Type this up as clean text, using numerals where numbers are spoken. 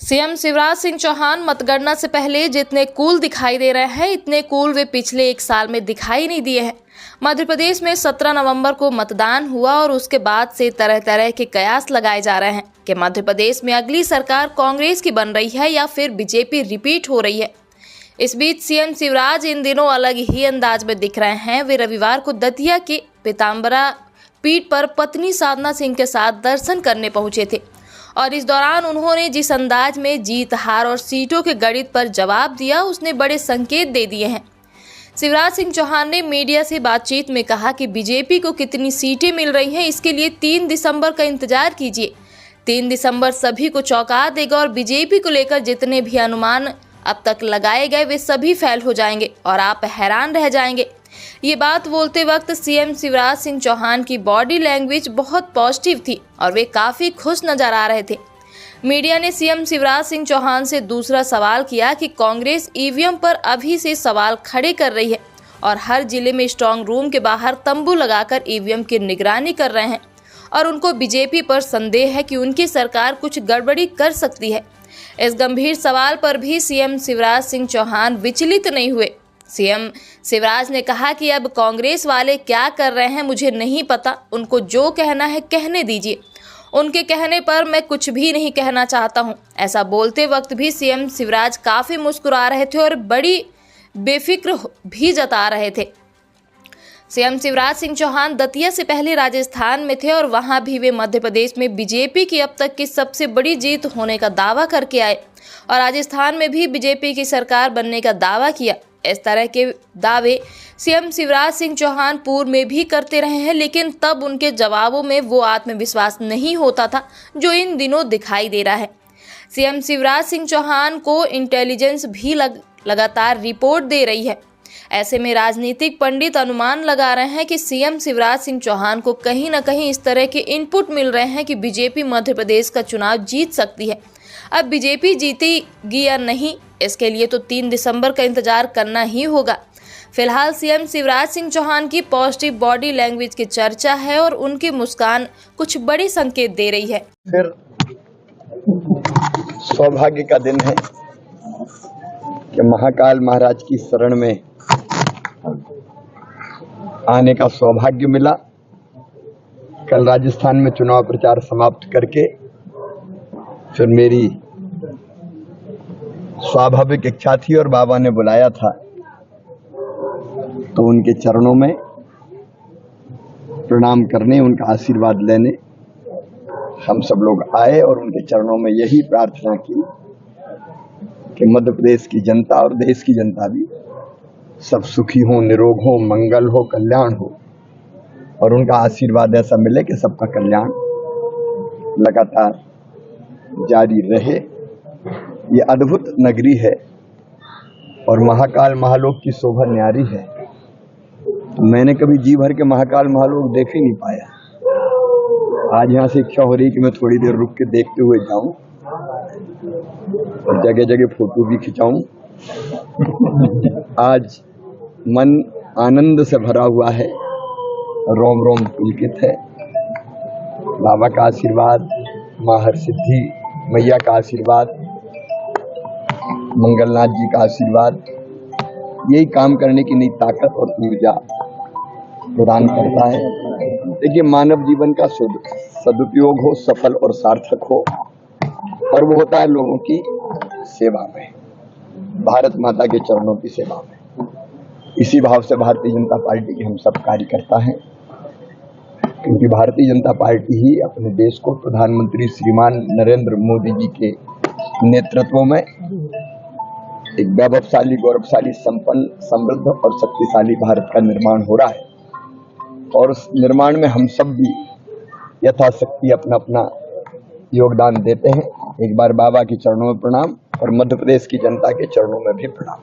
CM Shivraj Singh Chauhan मतगणना से पहले जितने कूल दिखाई दे रहे हैं, इतने कूल वे पिछले एक साल में दिखाई नहीं दिए हैं। मध्य प्रदेश में 17 नवंबर को मतदान हुआ और उसके बाद से तरह तरह के कयास लगाए जा रहे हैं कि मध्य प्रदेश में अगली सरकार कांग्रेस की बन रही है या फिर बीजेपी रिपीट हो रही है। इस बीच सीएम शिवराज इन दिनों अलग ही अंदाज में दिख रहे हैं। वे रविवार को दतिया के पीताम्बरा पीठ पर पत्नी साधना सिंह के साथ दर्शन करने पहुंचे थे और इस दौरान उन्होंने जिस अंदाज में जीत हार और सीटों के गणित पर जवाब दिया, उसने बड़े संकेत दे दिए हैं। शिवराज सिंह चौहान ने मीडिया से बातचीत में कहा कि बीजेपी को कितनी सीटें मिल रही हैं, इसके लिए 3 दिसंबर का इंतजार कीजिए। 3 दिसंबर सभी को चौंका देगा और बीजेपी को लेकर जितने भी अनुमान अब तक लगाए गए वे सभी फेल हो जाएंगे और आप हैरान रह जाएंगे। ये बात बोलते वक्त सीएम शिवराज सिंह चौहान की बॉडी लैंग्वेज बहुत पॉजिटिव थी और वे काफ़ी खुश नजर आ रहे थे। मीडिया ने सीएम शिवराज सिंह चौहान से दूसरा सवाल किया कि कांग्रेस ईवीएम पर अभी से सवाल खड़े कर रही है और हर जिले में स्ट्रांग रूम के बाहर तंबू लगाकर ईवीएम की निगरानी कर रहे हैं और उनको बीजेपी पर संदेह है कि उनकी सरकार कुछ गड़बड़ी कर सकती है। इस गंभीर सवाल पर भी सीएम शिवराज सिंह चौहान विचलित नहीं हुए। सीएम शिवराज ने कहा कि अब कांग्रेस वाले क्या कर रहे हैं मुझे नहीं पता, उनको जो कहना है कहने दीजिए, उनके कहने पर मैं कुछ भी नहीं कहना चाहता हूं। ऐसा बोलते वक्त भी सीएम शिवराज काफ़ी मुस्कुरा रहे थे और बड़ी बेफिक्र भी जता रहे थे। सीएम शिवराज सिंह चौहान दतिया से पहले राजस्थान में थे और वहां भी वे मध्य प्रदेश में बीजेपी की अब तक की सबसे बड़ी जीत होने का दावा करके आए और राजस्थान में भी बीजेपी की सरकार बनने का दावा किया। इस तरह के दावे सीएम शिवराज सिंह चौहान पूर्व में भी करते रहे हैं, लेकिन तब उनके जवाबों में वो आत्मविश्वास नहीं होता था जो इन दिनों दिखाई दे रहा है। सीएम शिवराज सिंह चौहान को इंटेलिजेंस भी लगातार रिपोर्ट दे रही है। ऐसे में राजनीतिक पंडित अनुमान लगा रहे हैं कि सीएम शिवराज सिंह चौहान को कहीं न कहीं इस तरह के इनपुट मिल रहे हैं कि बीजेपी मध्य प्रदेश का चुनाव जीत सकती है। अब बीजेपी जीतेगी या नहीं, इसके लिए तो 3 दिसंबर का इंतजार करना ही होगा। फिलहाल सीएम शिवराज सिंह चौहान की पॉजिटिव बॉडी लैंग्वेज की चर्चा है और उनकी मुस्कान कुछ बड़े संकेत दे रही है। फिर सौभाग्य का दिन है कि महाकाल महाराज की शरण में आने का सौभाग्य मिला। कल राजस्थान में चुनाव प्रचार समाप्त करके फिर मेरी स्वाभाविक इच्छा थी और बाबा ने बुलाया था तो उनके चरणों में प्रणाम करने, उनका आशीर्वाद लेने हम सब लोग आए और उनके चरणों में यही प्रार्थना की कि मध्य प्रदेश की जनता और देश की जनता भी सब सुखी हो, निरोग हो, मंगल हो, कल्याण हो और उनका आशीर्वाद ऐसा मिले कि सबका कल्याण लगातार जारी रहे। ये अद्भुत नगरी है और महाकाल महालोक की शोभा न्यारी है। तो मैंने कभी जी भर के महाकाल महालोक देख ही नहीं पाया। आज यहाँ से इच्छा हो रही कि मैं थोड़ी देर रुक के देखते हुए जाऊं और जगह जगह फोटो भी खिंचाऊं। आज मन आनंद से भरा हुआ है, रोम रोम पुलकित है। बाबा का आशीर्वाद, माँ हरसिद्धि मैया का आशीर्वाद, मंगलनाथ जी का आशीर्वाद, यही काम करने की नई ताकत और ऊर्जा प्रदान करता है। देखिए, मानव जीवन का सदुपयोग हो, सफल और सार्थक हो और वो होता है लोगों की सेवा में, भारत माता के चरणों की सेवा में। इसी भाव से भारतीय जनता पार्टी के हम सब कार्यकर्ता हैं, क्योंकि भारतीय जनता पार्टी ही अपने देश को प्रधानमंत्री श्रीमान नरेंद्र मोदी जी के नेतृत्व में एक वैभवशाली, गौरवशाली, संपन्न, समृद्ध और शक्तिशाली भारत का निर्माण हो रहा है और उस निर्माण में हम सब भी यथाशक्ति अपना अपना योगदान देते हैं। एक बार बाबा के चरणों में प्रणाम और मध्य प्रदेश की जनता के चरणों में भी प्रणाम।